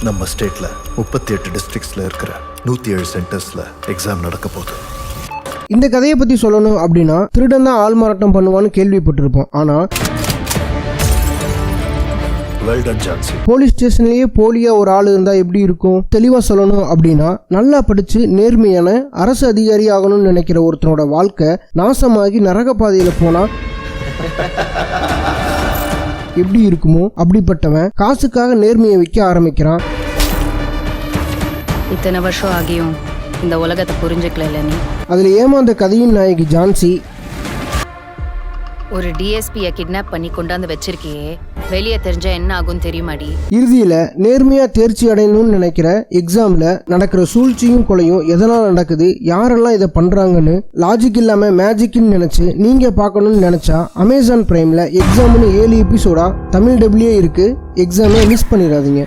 நம்ம ஸ்டேட்ல 38 டிஸ்ட்ரிக்ட்ஸ்ல இருக்கிற 107 சென்டர்ஸ்ல எக்ஸாம் நடக்க போகுது. இந்த கதையை பத்தி சொல்லணும் அப்படின்னா திருடன் தான் ஆள் மாறாட்டம் பண்ணுவான்னு கேள்விப்பட்டிருப்போம். ஆனா போலீஸ் ஸ்டேஷன்லயே போலியா ஒரு ஆள் இருந்தா எப்படி இருக்கும்? தெளிவா சொல்லணும் அப்படின்னா நல்லா படிச்சு நேர்மையான அரசு அதிகாரி ஆகணும்னு நினைக்கிற ஒருத்தனோட வாழ்க்கை நாசமாகி நரக பாதையில போனா எப்படி இருக்குமோ அப்படிப்பட்டவன் காசுக்காக நேர்மையை விற்க ஆரம்பிக்கிறான். இத்தனை வருஷம் ஆகியும் இந்த உலகத்தை புரிஞ்சுக்கல நீ. அதுல ஏமாந்த கதையின் நாயகி ஜான்சி ஒரு டிஎஸ்பியை கிட்னாப் பண்ணி கொண்டாந்து வச்சிருக்கியே, வெளியே தெரிஞ்சா என்ன ஆகும் தெரியுமாடி? இறுதியில நேர்மையா தேர்ச்சி அடையணும்னு நினைக்கிற எக்ஸாம்ல நடக்கிற சூழ்ச்சியும் கொலையும் எதனால நடக்குது, யாரெல்லாம் இதை பண்றாங்கன்னு லாஜிக் இல்லாம மேஜிக்னு நினைச்சு நீங்க பார்க்கணும்னு நினைச்சா அமேசான் பிரைம்ல எக்ஸாம்னு 7 எபிசோடா தமிழ் டபிள்யூ இருக்கு. எக்ஸாமை மிஸ் பண்ணிடாதீங்க.